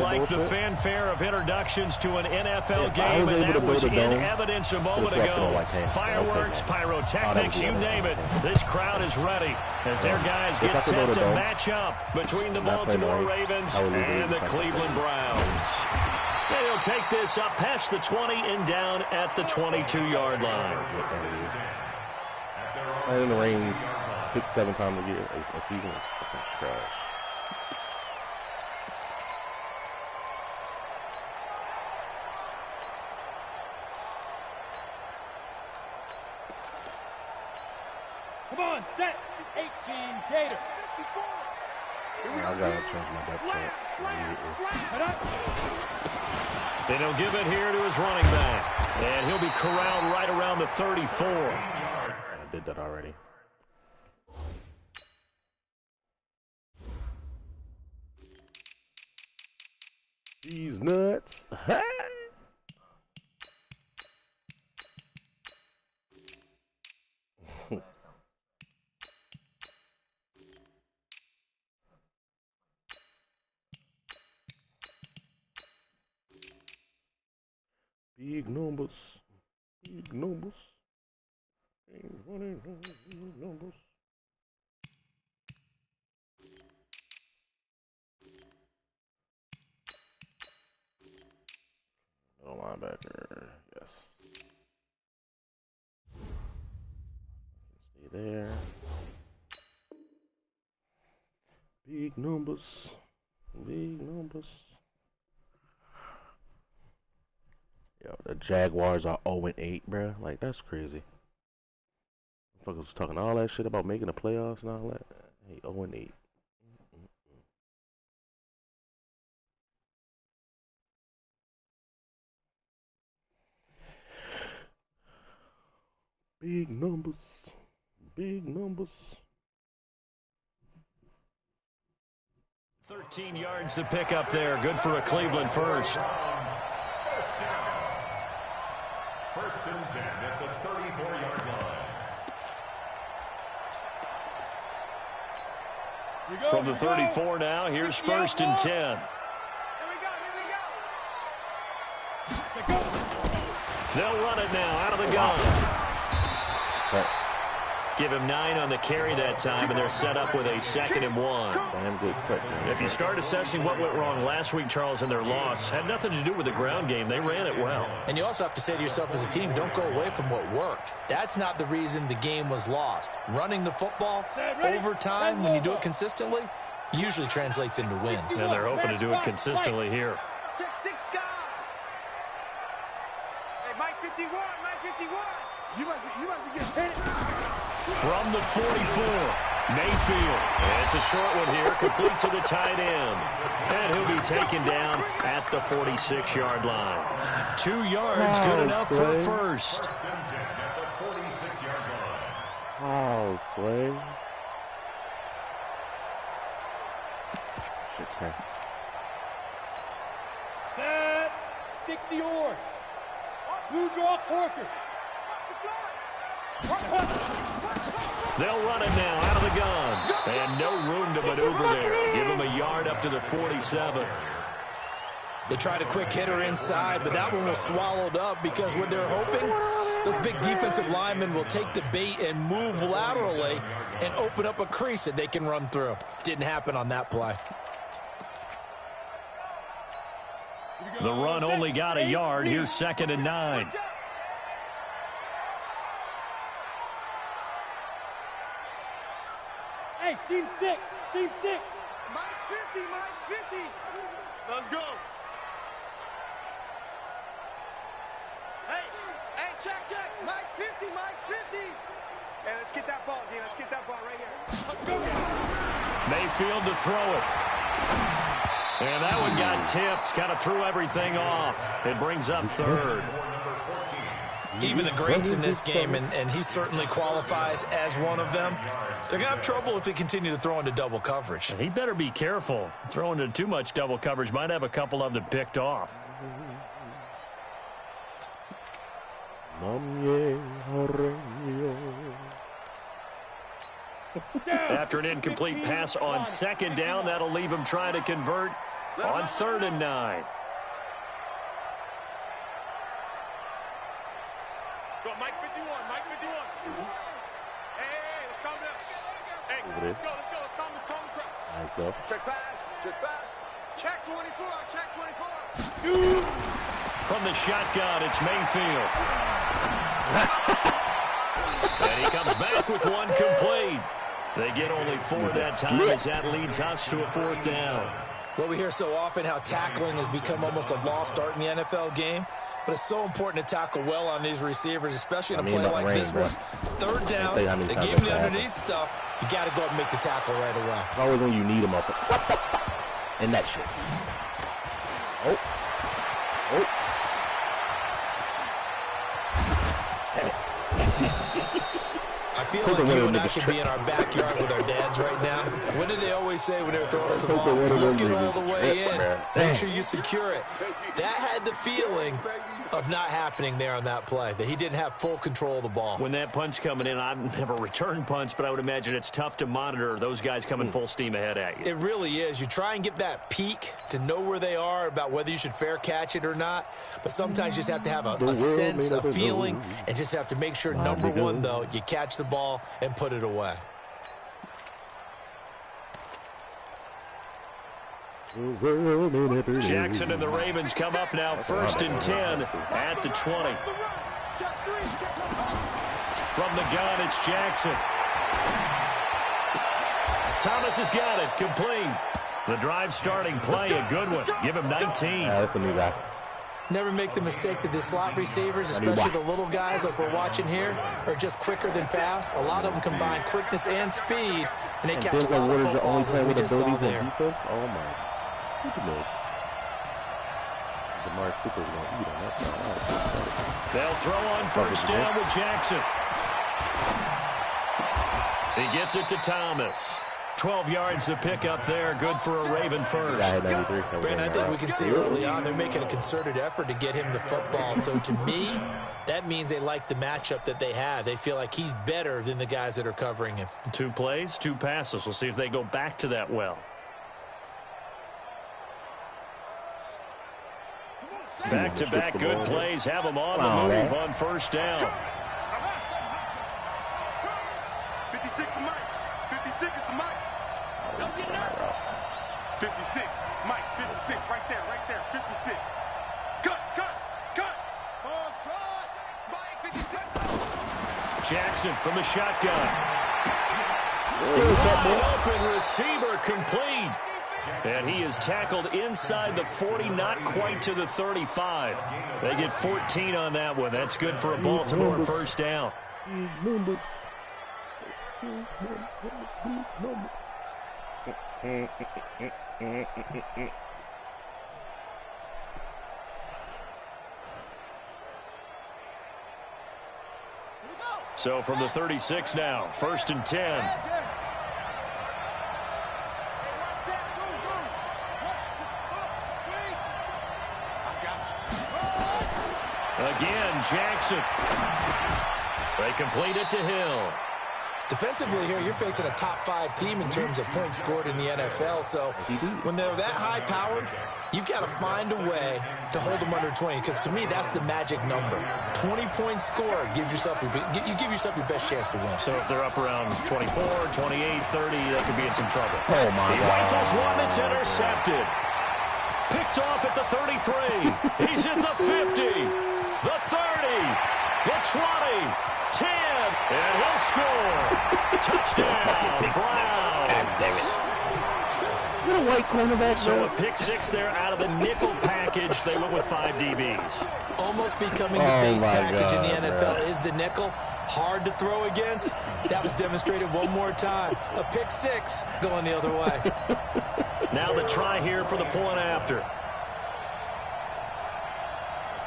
like the fanfare of introductions to an NFL game, and that was in evidence a moment ago. Fireworks, pyrotechnics, you name it. This crowd is ready as their guys get set to match up between the Baltimore Ravens and the Cleveland Browns. They'll take this up past the 20 and down at the 22-yard line. In the rain 6-7 times a year, a season is fucking trash. Come on, set. 18, Gator. I gotta change my back foot. And he'll give it here to his running back. And he'll be corralled right around the 34. I did that already. These nuts. Big numbers. Big numbers. Big numbers. Middle linebacker, yes. Stay there. Big numbers. Big numbers. Yo, the Jaguars are 0-8, bruh. Like, that's crazy. Fuckers talking all that shit about making the playoffs and all that. Hey, 0-8. Big numbers. Big numbers. 13 yards to pick up there. Good for a Cleveland first. First and 10 at the 34-yard line. From the 34 now, here's first and 10. Here we go. They'll run it now out of the gun. Give him 9 on the carry that time, and they're set up with a 2nd and 1. Damn good quick, man. If you start assessing what went wrong last week, Charles, in their loss, had nothing to do with the ground game. They ran it well. And you also have to say to yourself as a team, don't go away from what worked. That's not the reason the game was lost. Running the football over time, when you do it consistently, usually translates into wins. And they're hoping to do it consistently here. Check 6 guys. Hey, Mike 51, Mike 51. You must be getting From the 44, Mayfield. It's a short one here, complete to the tight end. And he'll be taken down at the 46-yard line. 2 yards, good enough for first. Oh, Slay. Shit, man. set 60 yards. Blue draw Corker. They'll run it now out of the gun. And no room to maneuver there. Give them a yard up to the 47. They tried a quick hitter inside, but that one was swallowed up because what they're hoping, those big defensive linemen will take the bait and move laterally and open up a crease that they can run through. Didn't happen on that play. The run only got a yard. Here's 2nd and 9. Hey, seam 6. Seam 6. Mike's 50. Mike's 50. Let's go. Hey, check. Mike 50. Mike 50. Hey, let's get that ball, D. Let's get that ball right here. Mayfield to throw it. And that one got tipped. Kind of threw everything off. It brings up 3rd. Even the greats in this game, and he certainly qualifies as one of them, they're going to have trouble if they continue to throw into double coverage. He better be careful. Throwing into too much double coverage might have a couple of them picked off. After an incomplete pass on 2nd down, that'll leave him trying to convert On 3rd and 9. Go, Mike 51, Mike 51. Hey, let's calm down. Hey, let's go. Let's calm the crowd. Nice up. Check pass. Check 24, check 24. From the shotgun, it's Mayfield. And he comes back with one complete. They get only 4 that time as that leads us to a 4th down. Well, we hear so often how tackling has become almost a lost art in the NFL game. But it's so important to tackle well on these receivers, especially in a play like this one. 3rd down, they gave him the underneath stuff. You got to go up and make the tackle right away. It's always when you need him up. And that shit. Oh. I feel like you and I could be in our backyard with our dads right now. What did they always say when they were throwing us a ball? Look it all the way in. Make sure you secure it. That had the feeling of not happening there on that play, that he didn't have full control of the ball. When that punch coming in, I've never returned punch, but I would imagine it's tough to monitor those guys coming full steam ahead at you. It really is. You try and get that peek to know where they are, about whether you should fair catch it or not. But sometimes you just have to have a sense, a feeling, and just have to make sure, number one, though, you catch the ball and put it away. Jackson and the Ravens come up now, 1st and 10 at the 20. From the gun, it's Jackson. Thomas has got it, complete. The drive starting play, a good one. Give him 19. Yeah, that's a new guy. Never make the mistake that the slot receivers, especially the little guys like we're watching here, are just quicker than fast. A lot of them combine quickness and speed, and they catch a lot of footballs, as we just saw there. Defense? Oh, my goodness. DeMar Cooper's going to eat him. That's all right. They'll throw on 1st down with Jackson. He gets it to Thomas. 12 yards to pick up there. Good for a Raven first. Brandon, I think we can see early on they're making a concerted effort to get him the football. So to me, that means they like the matchup that they have. They feel like he's better than the guys that are covering him. 2 plays, 2 passes. We'll see if they go back to that well. Back-to-back good plays. Have them on the move on 1st down. 56 is Mike. 56 is the Mike. 56, Mike, 56, right there, 56. Cut. Ball trot, Mike, 56. Jackson from the shotgun. Open receiver complete. And he is tackled inside the 40, not quite to the 35. They get 14 on that one. That's good for a Baltimore 1st down. So from the 36 now, 1st and 10. Again, Jackson. They complete it to Hill. Defensively here, you're facing a top-5 team in terms of points scored in the NFL. So when they're that high-powered, you've got to find a way to hold them under 20. Because to me, that's the magic number. 20-point score gives yourself you give yourself your best chance to win. So if they're up around 24, 28, 30, they could be in some trouble. Oh, my God. He rifles one that's intercepted. Picked off at the 33. He's at the 50, the 30, the 20. 10, and he'll score. Touchdown, Browns. What a white cornerback. So a pick 6 there out of the nickel package. They went with 5 DBs. Almost becoming the base package in the NFL is the nickel. Hard to throw against. That was demonstrated one more time. A pick 6 going the other way. Now the try here for the point after.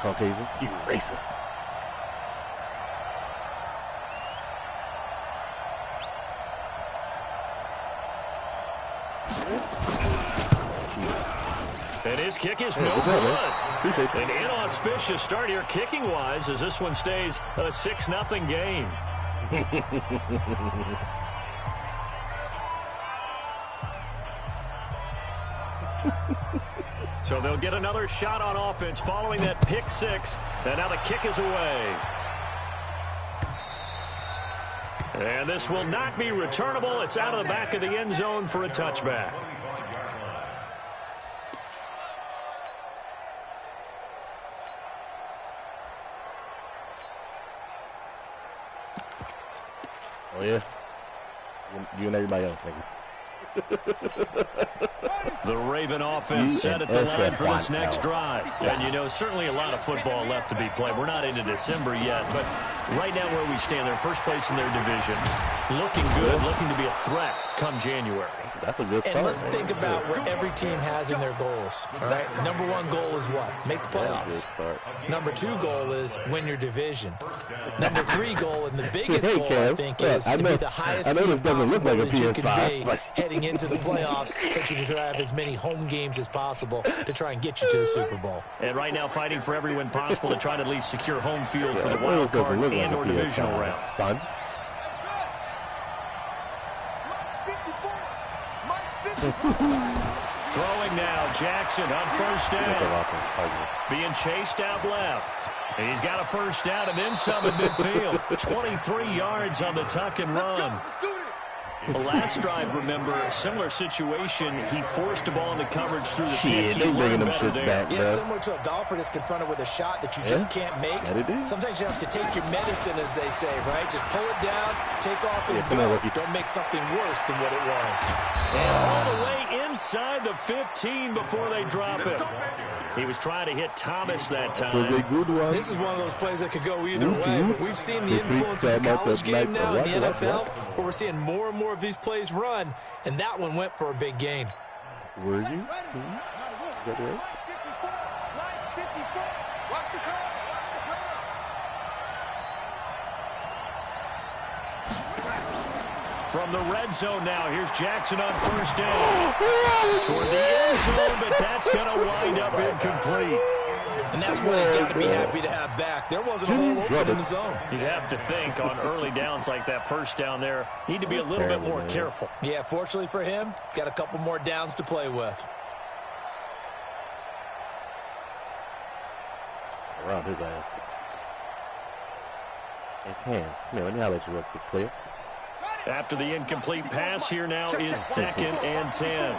Caucasian, you racist. And his kick is no good. An inauspicious start here kicking-wise as this one stays a 6-0 game. So they'll get another shot on offense following that pick six. And now the kick is away. And this will not be returnable. It's out of the back of the end zone for a touchback. Oh, yeah? You and everybody else, nigga. The Raven offense set at the line for this next drive. And, you know, certainly a lot of football left to be played. We're not into December yet, but right now where we stand, they're first place in their division. Looking good, looking to be a threat come January. That's a good start. And let's think about what every team has in their goals. All right, number one goal is what? Make the playoffs. Number two goal is win your division. Number three goal, and the biggest goal, I think, is to be the highest seed possible that you can be heading into the playoffs, so that you can have as many home games as possible to try and get you to the Super Bowl. And right now fighting for every win possible to try to at least secure home field for the wild card and or divisional round. Son. Throwing now, Jackson on first down. Being chased out left. And he's got a first down and then some in midfield. 23 yards on the tuck and run. The last drive, remember, similar situation. He forced the ball into coverage through the pick. He learned better there. Yeah, similar to a golfer that's confronted with a shot that you just can't make. Sometimes you have to take your medicine, as they say, right? Just pull it down, take off, and go. Don't make something worse than what it was. And all the way inside the 15 before they drop him. He was trying to hit Thomas that time. This is one of those plays that could go either way. But we've seen the influence of the college game now in the NFL, where we're seeing more and more of these plays run, and that one went for a big gain. Were you? From the red zone now, here's Jackson on first down. Toward the end zone, but that's going to wind up incomplete. And that's what he's got to be happy to have back. There wasn't a hole open in the zone. You'd have to think on early downs like that first down there, need to be a little bit more careful. Yeah, fortunately for him, got a couple more downs to play with. Around his ass. Hey, let me holler at you real quick, player. After the incomplete pass, here now is 2nd and 10.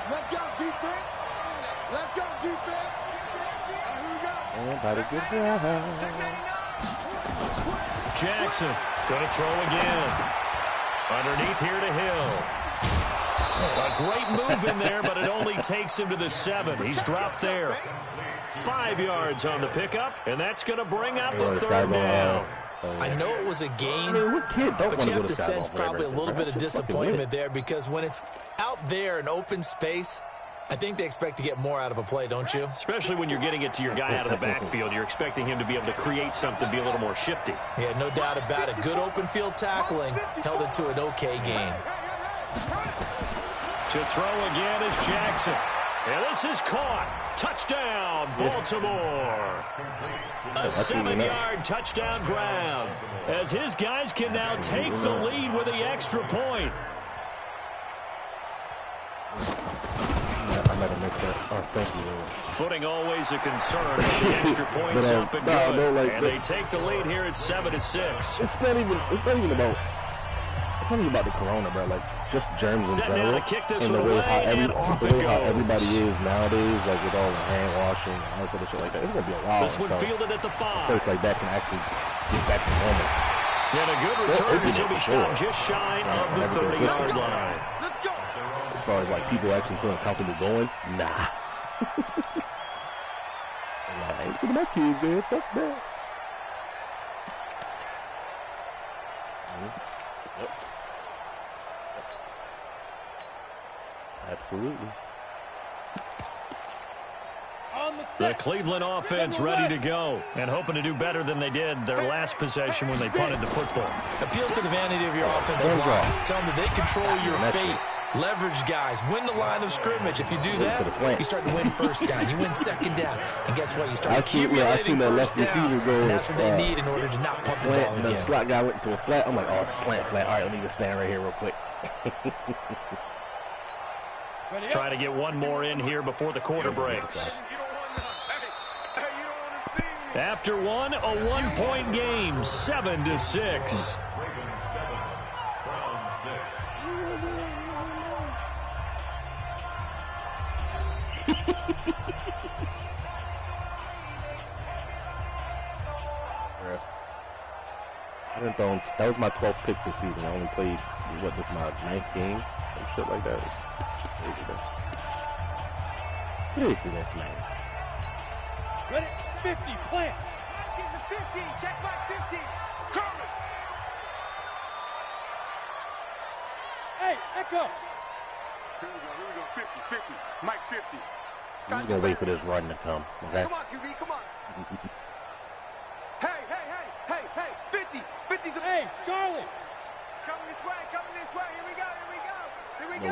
Let's go, defense. Let's go, defense. And by the good job. Jackson going to throw again. Underneath here to Hill. A great move in there, but it only takes him to the 7. He's dropped there. 5 yards on the pickup, and that's going to bring up the 3rd down. I know it was a gain, but you have to sense probably a little bit of disappointment there, because when it's out there in open space, I think they expect to get more out of a play, don't you? Especially when you're getting it to your guy out of the backfield. You're expecting him to be able to create something, be a little more shifty. Yeah, no doubt about it. Good open field tackling held it to an okay gain. To throw again is Jackson. And this is caught. Touchdown, Baltimore. A 7-yard touchdown grab, as his guys can now take the lead with the extra point. I might have missed that. Oh, thank you. Footing always a concern. The extra points up and good. And they take the lead here at 7-6. It's not even about the corona, bro. Like, just germs in general. And the way how everybody is nowadays, like with all the hand washing and all sort of shit like that. It's gonna be a while. This one fielded at the 5. First, like that can actually get back to normal. And a good return as he'll be stopped just shy of the 30-yard line. As far as like people actually feeling comfortable going, nah. I ain't seen my kids, man. Fuck that. Yep. Absolutely. The Cleveland offense ready to go and hoping to do better than they did their last possession when they punted the football. Appeal to the vanity of your offensive line. Tell them that they control your fate. Leverage guys. Win the line of scrimmage. If you do that, you start to win first down. You win second down. And guess what? You start accumulating first downs. And that's what they need in order to not punt the ball again. The slot guy went to a flat. I'm like, oh, slant, flat. All right, let me just stand right here real quick. Trying to get one more in here before the quarter breaks. After one, a 1-point game, 7-6. That was my 12th pick this season. I only played, what, this is my 9th game? Some shit like that. What is this, man? Ready? 50, plant. Get to 50, check back 50. Coming. Hey, echo. Here we go, 50, 50. Mike 50. I'm gonna wait for this run to come. Okay? Come on, QB, come on. Hey, 50, 50. Hey, Charlie. It's coming this way, Here we go.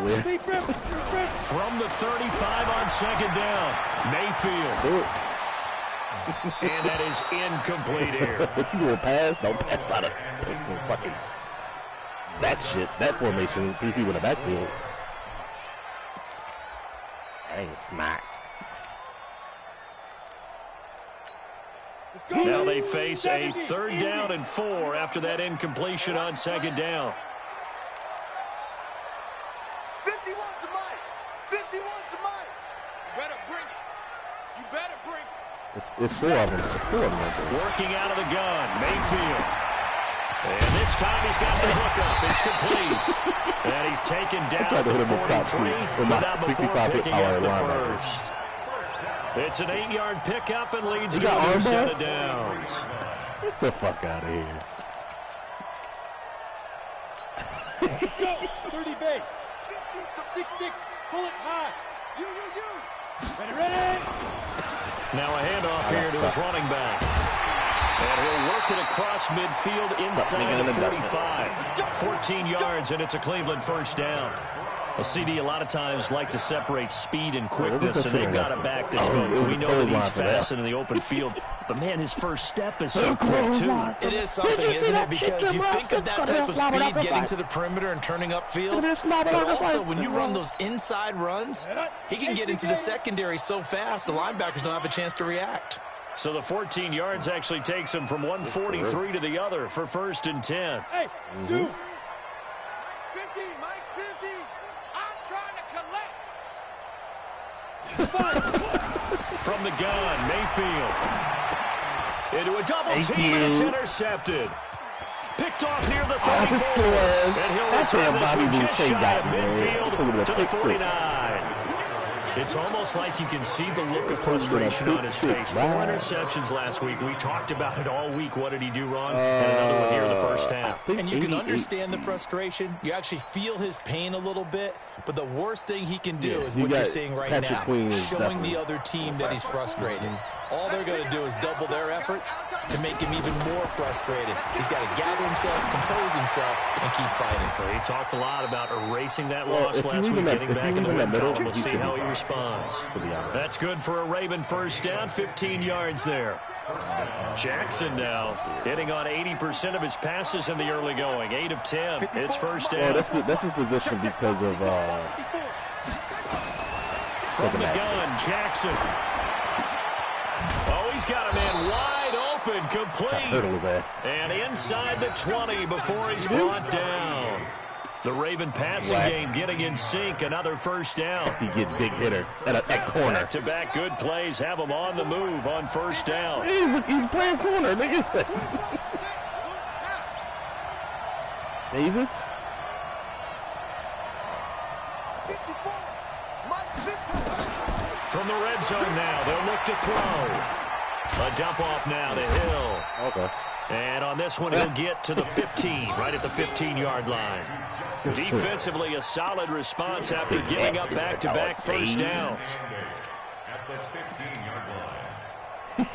From the 35 on second down, Mayfield. And that is incomplete here. If you do a pass, don't pass out of this fucking that shit, that formation, 3 people in the backfield. That ain't smack. Now they face a 3rd down and 4 after that incompletion on second down. 51 to Mike. 51 to Mike. You better bring it. You better bring it. It's 4 of them. It's 4 of them. Working out of the gun, Mayfield. And this time he's got the hookup. It's complete. And he's taken down at the 43 without before picking up the first. It's an 8-yard pickup and leads to a new set of downs. Get the fuck out of here. Go, 30 base. 6-6, pull it high. You. Ready. Now a handoff here to his running back. And he'll work it across midfield inside the 45. 14 yards, and it's a Cleveland 1st down. A CD a lot of times like to separate speed and quickness, and they've got a back that's both. We know that he's fast and in the open field, but man, his first step is so quick too. It is something, isn't it? Because you think of that type of speed getting to the perimeter and turning upfield, but also when you run those inside runs, he can get into the secondary so fast, the linebackers don't have a chance to react. So the 14 yards actually takes him from 143 to the other for 1st and 10. Hey, shoot. Mike's 50. I'm trying to collect. From the gun, Mayfield. Into a double team, and it's intercepted. Picked off near the 34. And he'll return this one just shy of midfield to the 49. It's almost like you can see the look of frustration on his face. 4 interceptions last week. We talked about it all week. What did he do wrong? And another one here in the first half. And you can understand the frustration. You actually feel his pain a little bit. But the worst thing he can do is what you're seeing right now, showing the other team that he's frustrated. All they're going to do is double their efforts to make him even more frustrated. He's got to gather himself, compose himself, and keep fighting. Well, he talked a lot about erasing that loss last week, getting back in the win column. We'll see how he responds. That's good for a Raven 1st down, 15 yards there. Jackson now hitting on 80% of his passes in the early going. 8 of 10. It's 1st down. That's his position because of from the gun, Jackson. Oh, he's got a man wide open, complete. And inside the 20 before he's brought down. The Raven passing game getting in sync. Another 1st down. He gets big hitter at corner. Back-to-back good plays have him on the move on 1st down. He's playing corner, nigga. Davis. From the red zone now, they'll look to throw. A dump off now to Hill. Okay. And on this one, he'll get to the 15, right at the 15-yard line. Defensively, a solid response after giving up back-to-back 1st downs. At the 15-yard line.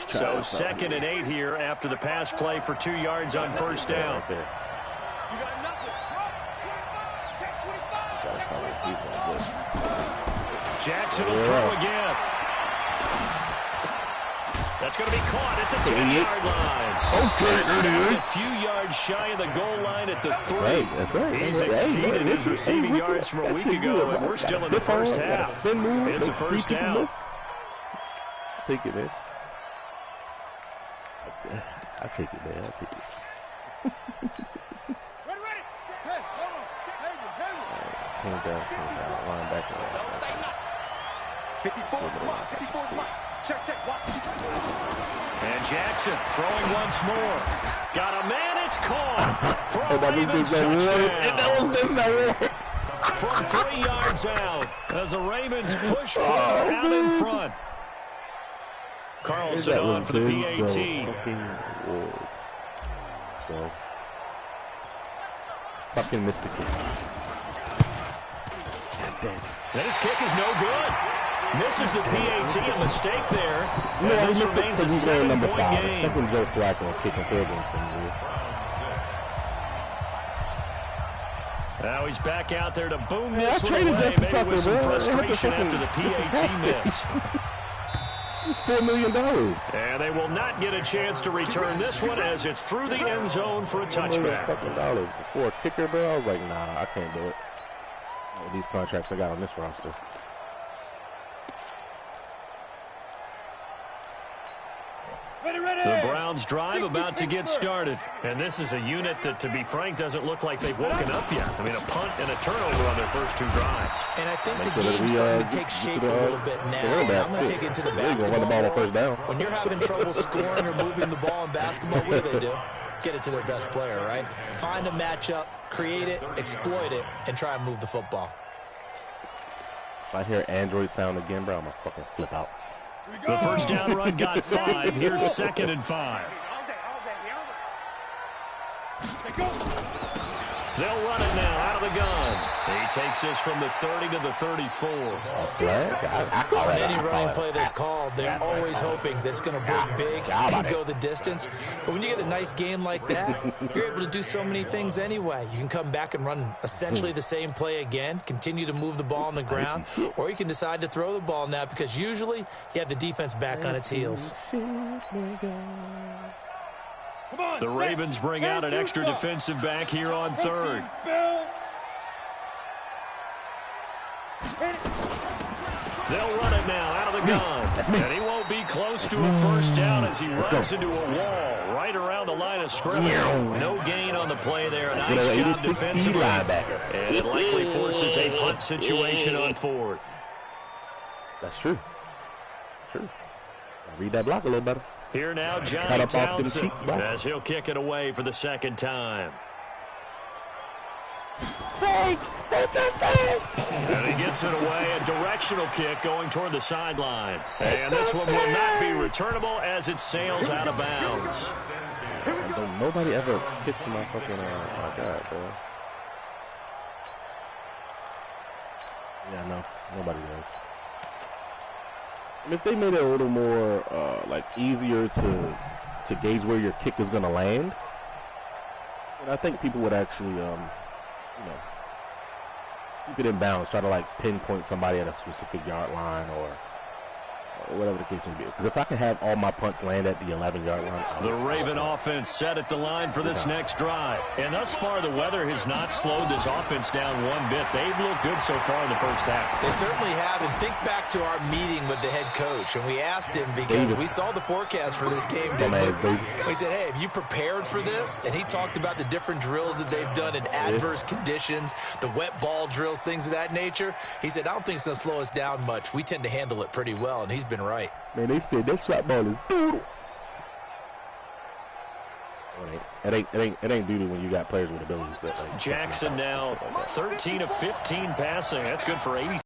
So 2nd and 8 here after the pass play for 2 yards on 1st down. You got nothing. Jackson will throw again. That's going to be caught at the 10-yard line. Okay, a few yards shy of the goal line at the 3. That's right. He's exceeded his receiving yards from a week ago, and we're still in the first half. It's a first down. Take it, man. I'll take it, man. I'll take it. Ready. Hey, hold on. Came down. Linebacker. 54, come on. 54, come on. Check, watch. And Jackson throwing once more. Got a man, it's caught for a Ravens touchdown. From 3 yards out as the Ravens push forward out in front. Carlson on for the PAT. So, fucking missed the kick. And his kick is no good. Misses the PAT, a mistake there. No, this remains a 7-point game. Second Joe Flacco kicking field goals from you. Now he's back out there to boom this one away, maybe with some frustration after the PAT miss. It's $4 million. And they will not get a chance to return this one as it's through the end zone for a touchback. Before a kicker, bro, I was like, nah, I can't do it. With these contracts I got on this roster. The Browns drive about to get started. And this is a unit that, to be frank, doesn't look like they've woken up yet. I mean, a punt and a turnover on their first 2 drives. And I think the game's starting to take shape a little bit now. And I'm going to take it to the basketball world. When you're having trouble scoring or moving the ball in basketball, what do? Get it to their best player, right? Find a matchup, create it, exploit it, and try and move the football. If I hear Android sound again, bro, I'm going to fucking flip out. The first down run got 5. Here's 2nd and 5. They'll run it now out of the gun. He takes this from the 30 to the 34. On any running play that's called, they're always hoping that it's going to break big and go the distance. But when you get a nice game like that, you're able to do so many things anyway. You can come back and run essentially the same play again, continue to move the ball on the ground, or you can decide to throw the ball now because usually you have the defense back on its heels. The Ravens bring out an extra defensive back here on 3rd. They'll run it now out of the gun. And he won't be close to a first down as he runs into a wall right around the line of scrimmage. No gain on the play there. Nice job defensively. And it likely forces a punt situation on 4th. That's true. True. I'll read that block a little better. Here now, Johnny Townsend, as he'll kick it away for the 2nd time. And he gets it away, a directional kick going toward the sideline. And this one will not be returnable as it sails out of bounds. Nobody ever hits my fucking, oh my God, bro. Yeah, no, nobody does. And if they made it a little more, like, easier to gauge where your kick is going to land, and I think people would actually, you know, keep it in bounds, try to, like, pinpoint somebody at a specific yard line or whatever the case may be. Because if I can have all my punts land at the 11-yard line. The Raven offense set at the line for this next drive. And thus far, the weather has not slowed this offense down one bit. They've looked good so far in the first half. They certainly have. And think back to our meeting with the head coach. And we asked him because we saw the forecast for this game, didn't we? We said, hey, have you prepared for this? And he talked about the different drills that they've done in adverse conditions, the wet ball drills, things of that nature. He said, I don't think it's going to slow us down much. We tend to handle it pretty well. And he's been right. Man, they said that shot ball is brutal. It ain't duty when you got players with abilities. That, like, Jackson now 13 of 15 passing. That's good for 80.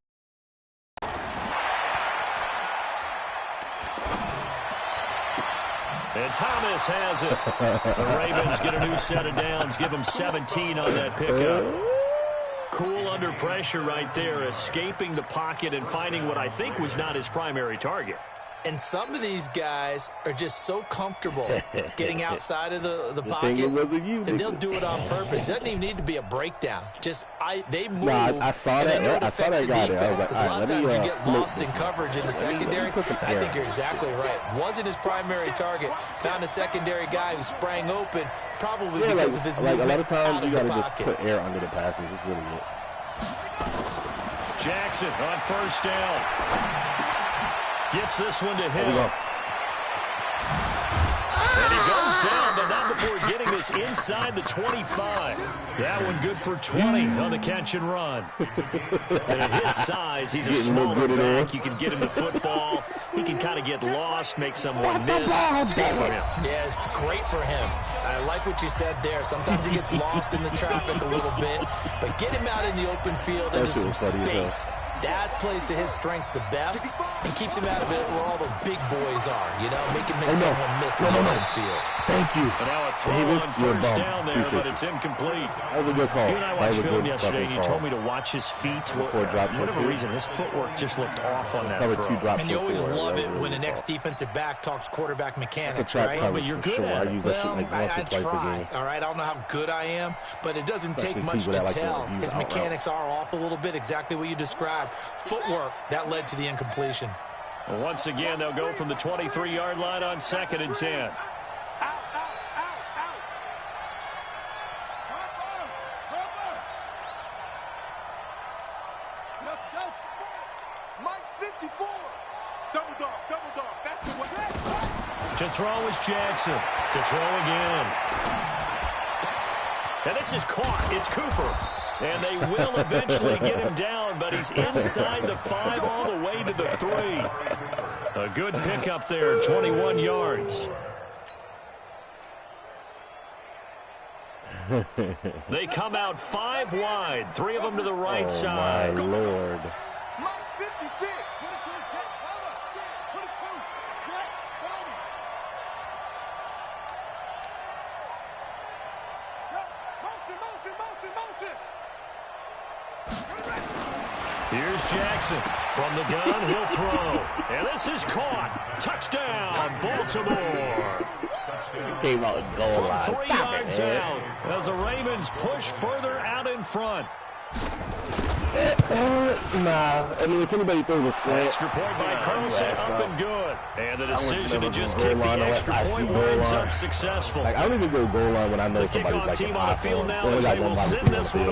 And Thomas has it. The Ravens get a new set of downs. Give them 17 on that pickup. Cool under pressure right there, escaping the pocket and finding what I think was not his primary target. And some of these guys are just so comfortable getting outside of the pocket that they'll do it on purpose. It doesn't even need to be a breakdown. Just they move, I saw and that. they know it I saw affects that the guy defense. Because a lot of times you get lost in this. coverage in the secondary. I think you're exactly right. Wasn't his primary target. Found a secondary guy who sprang open, probably because of his movement a lot of times out of you the gotta pocket. just put air under the passes. That's really it. Jackson on first down. Gets this one to him. And he goes down, but not before getting this inside the 25. That one good for 20 on the catch and run. And at his size, he's a smaller back. You can get him the football. He can kind of get lost, make someone miss. It's good for him. Yeah, it's great for him. I like what you said there. Sometimes he gets lost in the traffic a little bit, but get him out in the open field into some space. That plays to his strengths the best and keeps him out of it where all the big boys are, you know, make someone miss in the open field. Thank you. And now a throw on first down there, but it's incomplete. That was a good call. You and I watched film yesterday, and you told me to watch his feet. For whatever reason, his footwork just looked off on that throw. And you always love it when an ex-defensive back talks quarterback mechanics, right? But you're good at it. Well, I try, all right? I don't know how good I am, but it doesn't take much to tell. His mechanics are off a little bit, exactly what you described. Footwork, that led to the incompletion. Well, once again, they'll go from the 23-yard line on 2nd and 10. Mike 54. Double dog. That's the way. To throw is Jackson. To throw again. And this is caught. It's Cooper. And they will eventually get him down, but he's inside the 5 all the way to the 3. A good pickup there, 21 yards. They come out 5 wide, 3 of them to the right side. My Lord. Mike 56. Motion. Here's Jackson. From the gun, he'll throw. And this is caught. Touchdown, Baltimore. Came out and goal line. From 3 yards out as the Ravens push further out in front. Nah, I mean, if anybody throws a slant. Extra point by Carlson, up and good. And the decision to just kick the extra point winds up successful. Like, I don't even go goal line when I know somebody's like the kickoff team on the field now as they will send this one